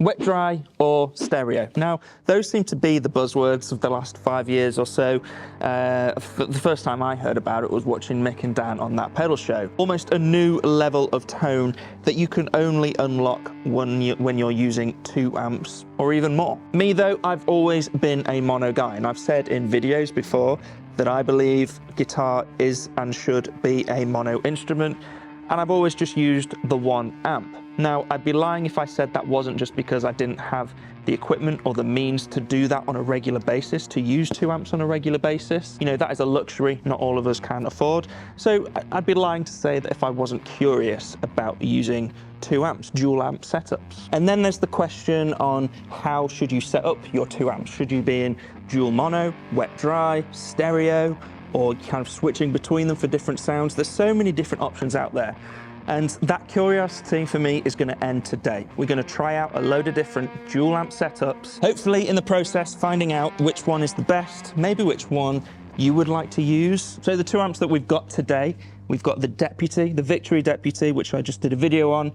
Wet dry or stereo? Now, those seem to be the buzzwords of the last 5 years or so. The first time I heard about it was watching Mick and Dan on that pedal show. Almost a new level of tone that you can only unlock when you're using 2 amps or even more. Me though, I've always been a mono guy, and I've said in videos before that I believe guitar is and should be a mono instrument, and I've always just used the 1 amp. Now, I'd be lying if I said that wasn't just because I didn't have the equipment or the means to do that on a regular basis, to use 2 amps on a regular basis. You know, that is a luxury not all of us can afford. So I'd be lying to say that if I wasn't curious about using 2 amps, dual amp setups. And then there's the question on how should you set up your 2 amps? Should you be in dual mono, wet dry, stereo, or kind of switching between them for different sounds? There's so many different options out there. And that curiosity for me is going to end today. We're going to try out a load of different dual amp setups, hopefully in the process finding out which one is the best, maybe which one you would like to use. So the 2 amps that we've got today, we've got the Deputy, the Victory Deputy, which I just did a video on.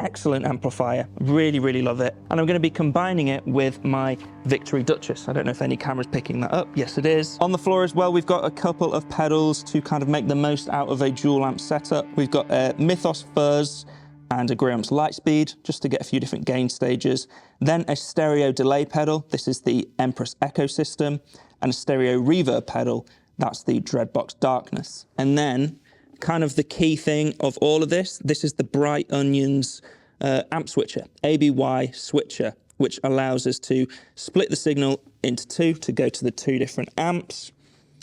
Excellent amplifier, really, really love it. And I'm going to be combining it with my Victory Duchess. I don't know if any camera's picking that up. Yes, it is. On the floor as well, we've got a couple of pedals to kind of make the most out of a dual amp setup. We've got a Mythos Fuzz and a Graham's Lightspeed, just to get a few different gain stages. Then a stereo delay pedal. This is the Empress Echo system, and a stereo reverb pedal. That's the Dreadbox Darkness. And then kind of the key thing of all of this is the Bright Onions amp switcher, ABY switcher, which allows us to split the signal into 2 to go to the 2 different amps,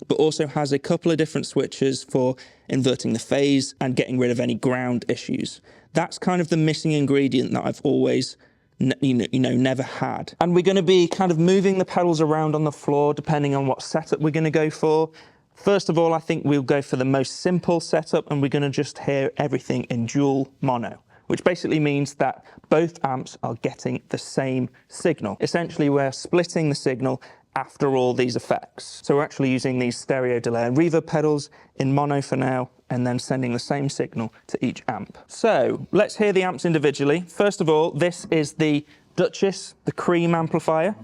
but also has a couple of different switches for inverting the phase and getting rid of any ground issues. That's kind of the missing ingredient that I've always never had. And we're going to be kind of moving the pedals around on the floor depending on what setup we're going to go for. First of all, I think we'll go for the most simple setup, and we're going to just hear everything in dual mono, which basically means that both amps are getting the same signal. Essentially, we're splitting the signal after all these effects. So we're actually using these stereo delay and reverb pedals in mono for now, and then sending the same signal to each amp. So let's hear the amps individually. First of all, this is the Duchess, the cream amplifier.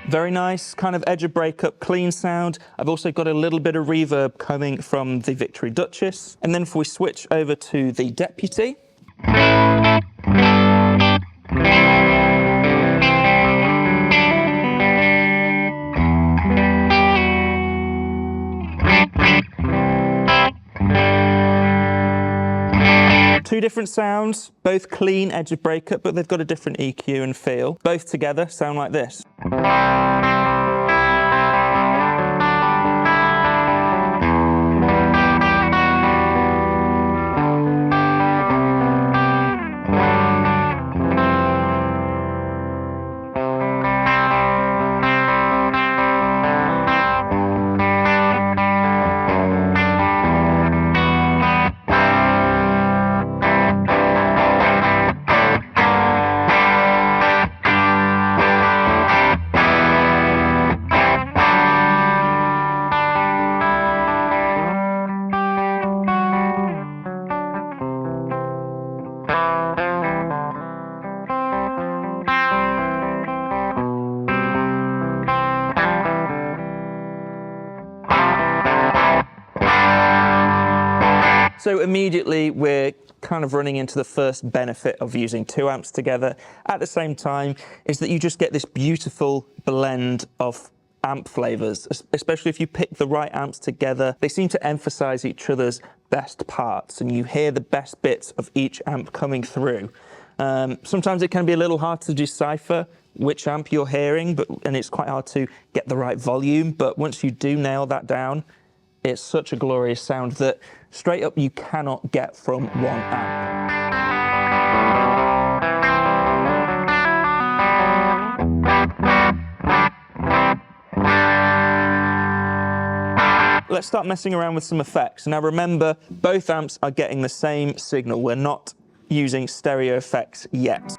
Very nice, kind of edge of breakup, clean sound. I've also got a little bit of reverb coming from the Victory Duchess. And then if we switch over to the Deputy, two different sounds, both clean edge of breakup, but they've got a different EQ and feel. Both together sound like this. So immediately we're kind of running into the first benefit of using 2 amps together at the same time, is that you just get this beautiful blend of amp flavors, especially if you pick the right amps together. They seem to emphasize each other's best parts, and you hear the best bits of each amp coming through. Sometimes it can be a little hard to decipher which amp you're hearing, and it's quite hard to get the right volume, but once you do nail that down, it's such a glorious sound that straight up you cannot get from 1 amp. Let's start messing around with some effects. Now remember, both amps are getting the same signal. We're not using stereo effects yet.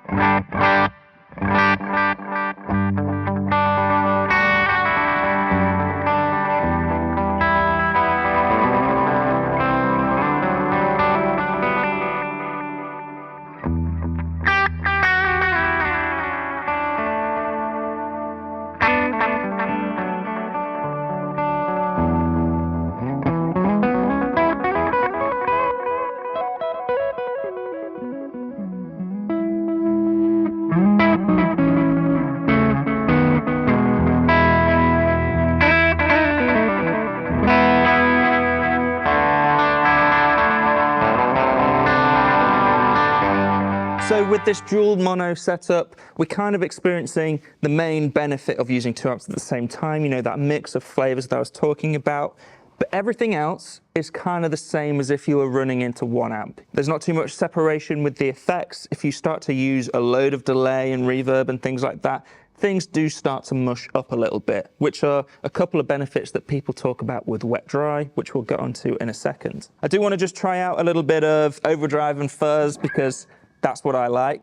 with this dual mono setup, we're kind of experiencing the main benefit of using 2 amps at the same time, you know, that mix of flavors that I was talking about. But everything else is kind of the same as if you were running into 1 amp. There's not too much separation with the effects. If you start to use a load of delay and reverb and things like that, things do start to mush up a little bit, which are a couple of benefits that people talk about with wet dry, which we'll get onto in a second. I do want to just try out a little bit of overdrive and fuzz because that's what I like.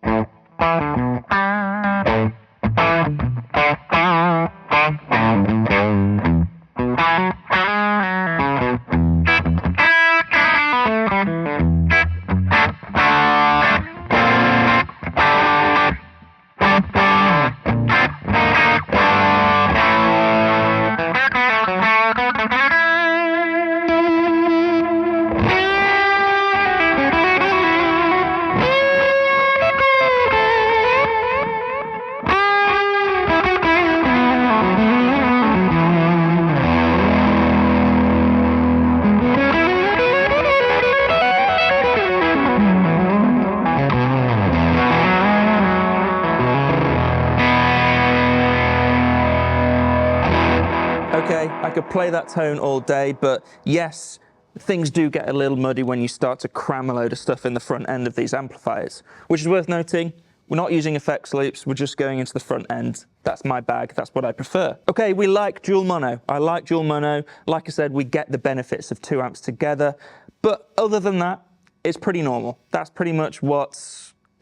Okay, I could play that tone all day, but yes, things do get a little muddy when you start to cram a load of stuff in the front end of these amplifiers, which is worth noting. We're not using effects loops, we're just going into the front end. That's my bag, that's what I prefer. Okay, we like dual mono. I like dual mono. Like I said, we get the benefits of 2 amps together, but other than that, it's pretty normal. That's pretty much what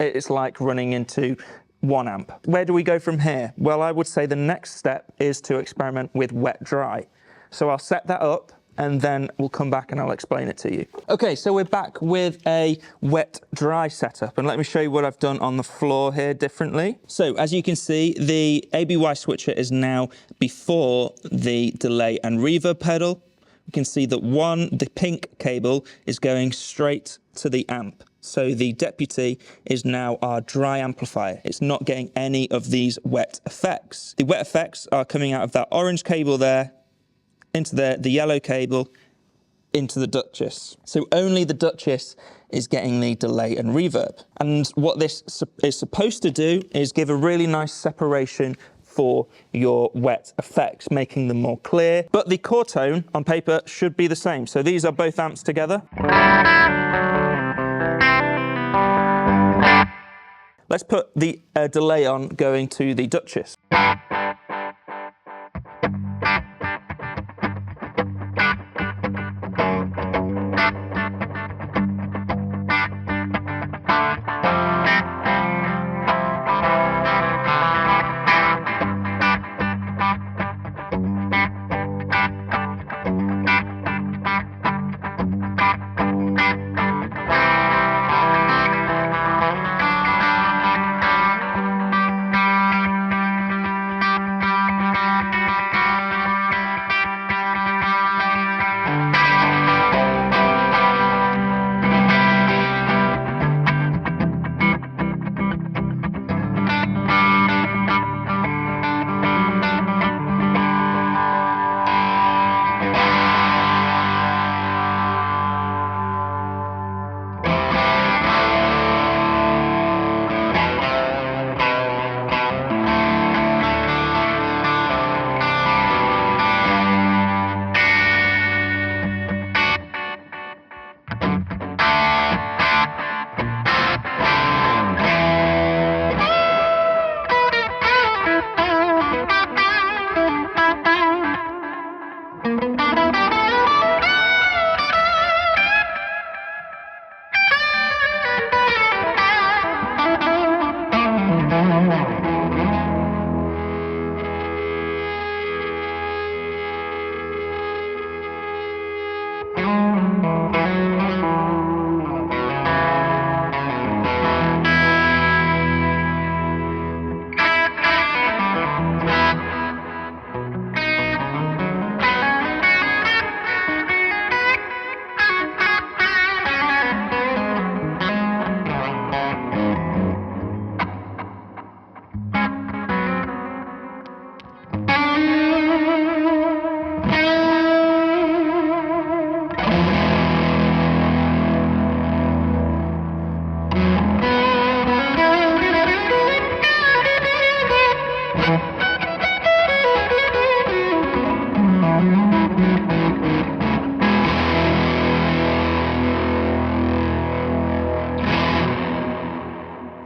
it's like running into 1 amp. Where do we go from here? Well, I would say the next step is to experiment with wet dry. So I'll set that up and then we'll come back and I'll explain it to you. Okay, so we're back with a wet dry setup, and let me show you what I've done on the floor here differently. So as you can see, the ABY switcher is now before the delay and reverb pedal. You can see that the pink cable is going straight to the amp. So the Deputy is now our dry amplifier. It's not getting any of these wet effects. The wet effects are coming out of that orange cable there, into the yellow cable, into the Duchess. So only the Duchess is getting the delay and reverb. And what this is supposed to do is give a really nice separation for your wet effects, making them more clear. But the core tone on paper should be the same. So these are both amps together. Let's put the delay on going to the Duchess.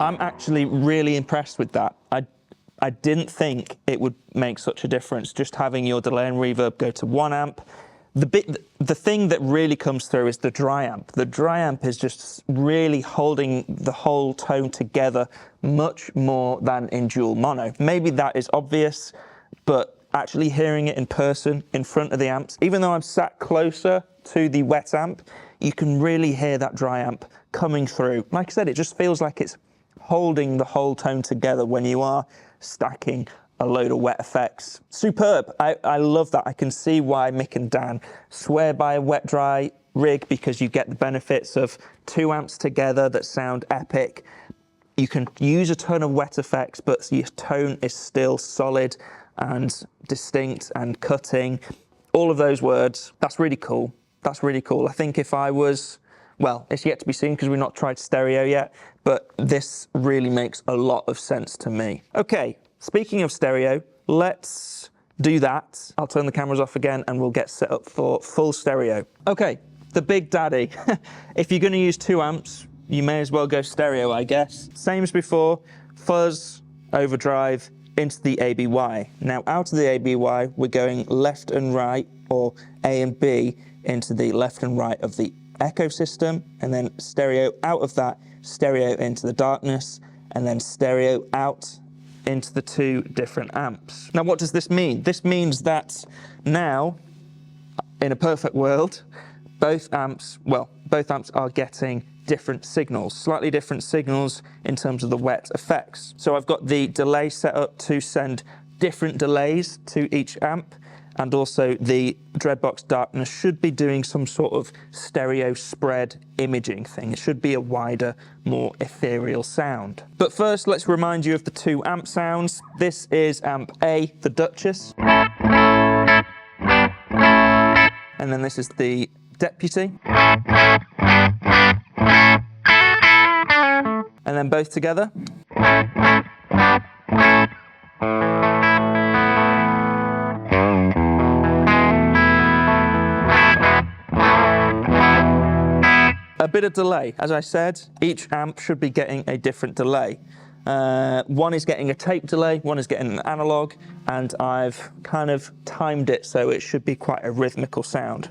I'm actually really impressed with that. I didn't think it would make such a difference, just having your delay and reverb go to 1 amp. The thing that really comes through is the dry amp. The dry amp is just really holding the whole tone together much more than in dual mono. Maybe that is obvious, but actually hearing it in person, in front of the amps, even though I'm sat closer to the wet amp, you can really hear that dry amp coming through. Like I said, it just feels like it's holding the whole tone together when you are stacking a load of wet effects. Superb. I love that. I can see why Mick and Dan swear by a wet dry rig, because you get the benefits of 2 amps together that sound epic. You can use a ton of wet effects, but your tone is still solid and distinct and cutting. All of those words. That's really cool. That's really cool. I think if I was, well, it's yet to be seen because we've not tried stereo yet, but this really makes a lot of sense to me. Okay, speaking of stereo, let's do that. I'll turn the cameras off again and we'll get set up for full stereo. Okay, the big daddy. If you're going to use 2 amps, you may as well go stereo, I guess. Same as before, fuzz, overdrive, into the ABY. Now out of the ABY, we're going left and right, or A and B, into the left and right of the echo system, and then stereo out of that, stereo into the darkness, and then stereo out into the 2 different amps. Now what does this mean? This means that now, in a perfect world, both amps are getting different signals, slightly different signals in terms of the wet effects. So I've got the delay set up to send different delays to each amp, and also the Dreadbox darkness should be doing some sort of stereo spread imaging thing. It should be a wider, more ethereal sound. But first, let's remind you of the 2 amp sounds. This is amp A, the Duchess. And then this is the Deputy. And then both together. A bit of delay. As I said, each amp should be getting a different delay. One is getting a tape delay, one is getting an analog, and I've kind of timed it so it should be quite a rhythmical sound.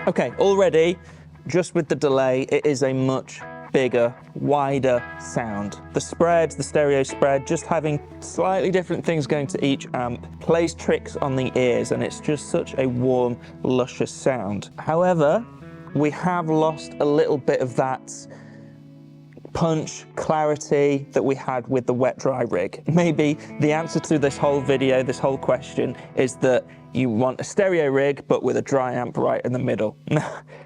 Okay, already, just with the delay, it is a much bigger, wider sound. The spread, the stereo spread, just having slightly different things going to each amp plays tricks on the ears, and it's just such a warm, luscious sound. However, we have lost a little bit of that punch, clarity that we had with the wet dry rig. Maybe the answer to this whole video, this whole question, is that you want a stereo rig but with a dry amp right in the middle.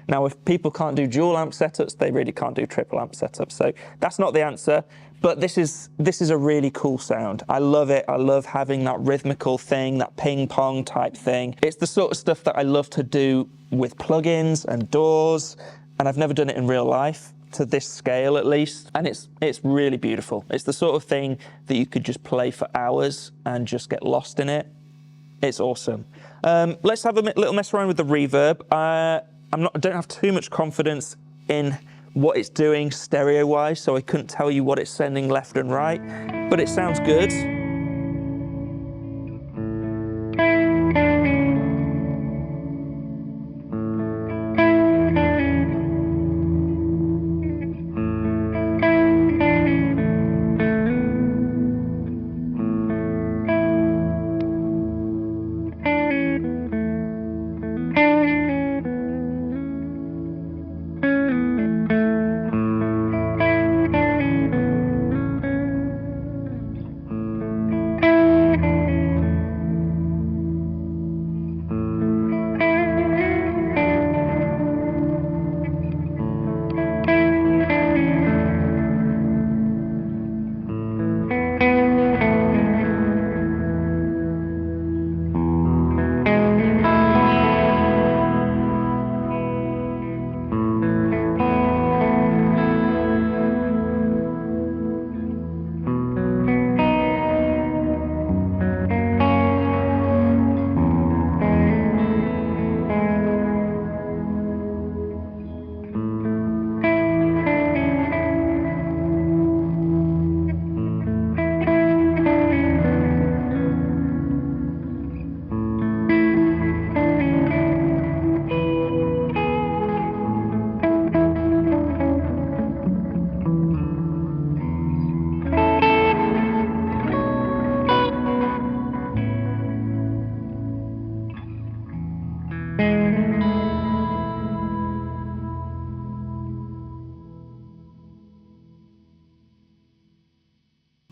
Now if people can't do dual amp setups, they really can't do triple amp setups, so that's not the answer. But this is a really cool sound. I love it. I love having that rhythmical thing, that ping pong type thing. It's the sort of stuff that I love to do with plugins and DAWs, and I've never done it in real life. to this scale at least, and it's really beautiful. It's the sort of thing that you could just play for hours and just get lost in it. It's awesome. Let's have a little mess around with the reverb. I don't have too much confidence in what it's doing stereo-wise, so I couldn't tell you what it's sending left and right, but it sounds good.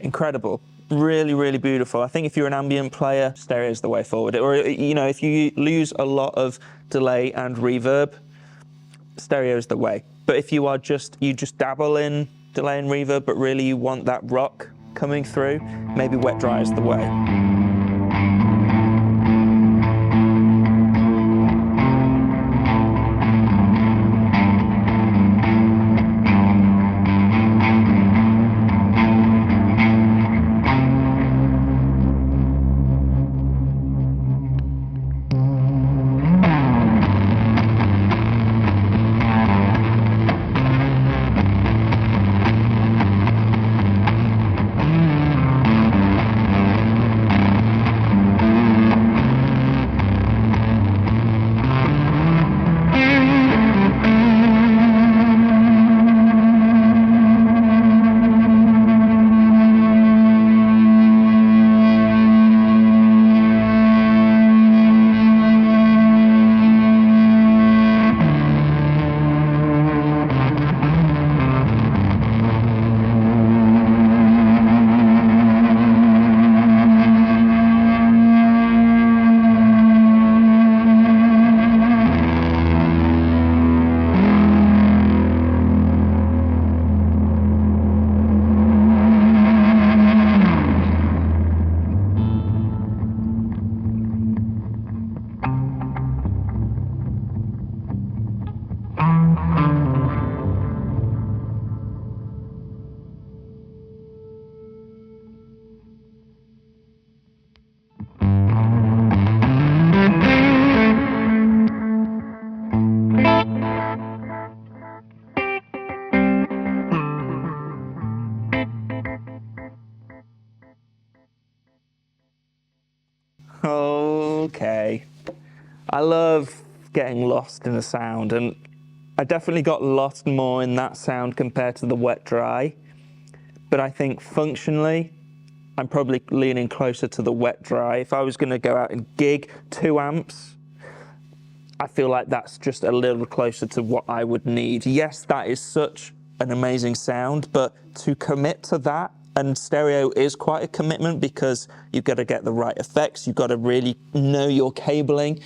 Incredible. Really, really beautiful. I think if you're an ambient player, stereo is the way forward. Or, you know, if you lose a lot of delay and reverb, stereo is the way. But if you just dabble in delay and reverb, but really you want that rock coming through, maybe wet dry is the way. Okay. I love getting lost in the sound, and I definitely got lost more in that sound compared to the wet dry. But I think functionally, I'm probably leaning closer to the wet dry. If I was going to go out and gig 2 amps, I feel like that's just a little closer to what I would need. Yes, that is such an amazing sound, but to commit to that, and stereo is quite a commitment because you've got to get the right effects, you've got to really know your cabling,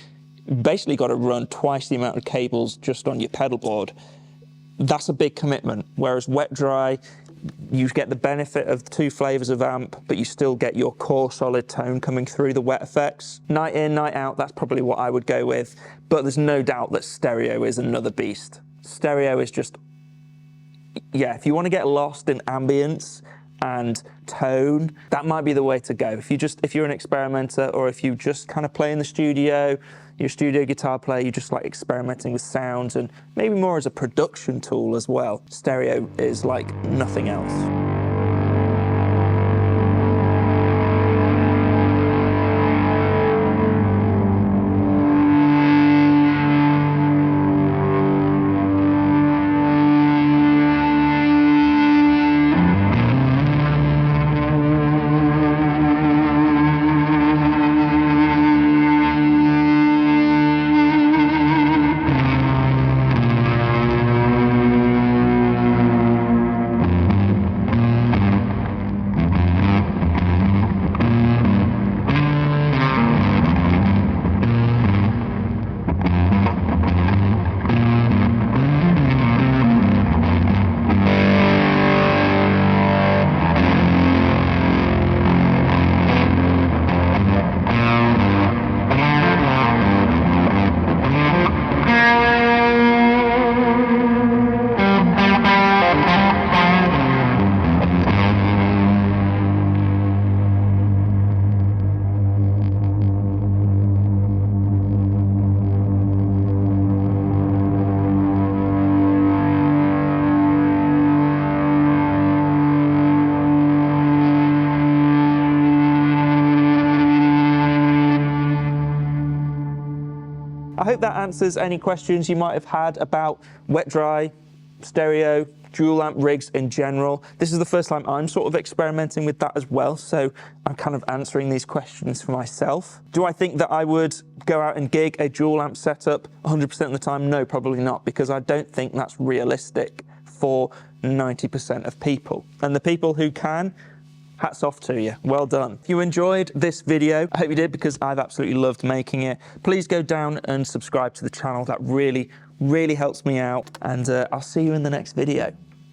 basically got to run twice the amount of cables just on your pedal board. That's a big commitment, whereas wet dry, you get the benefit of 2 flavors of amp, but you still get your core solid tone coming through the wet effects. Night in, night out, that's probably what I would go with, but there's no doubt that stereo is another beast. Stereo is just yeah, if you want to get lost in ambience and tone, that might be the way to go. If you're an experimenter, or if you just kind of play in the studio, you're a studio guitar player, you just like experimenting with sounds and maybe more as a production tool as well, stereo is like nothing else. I hope that answers any questions you might have had about wet dry, stereo, dual amp rigs in general. This is the first time I'm sort of experimenting with that as well, so I'm kind of answering these questions for myself. Do I think that I would go out and gig a dual amp setup 100% of the time? No, probably not, because I don't think that's realistic for 90% of people. And the people who can, hats off to you, well done. If you enjoyed this video, I hope you did, because I've absolutely loved making it. Please go down and subscribe to the channel, that really helps me out, and I'll see you in the next video.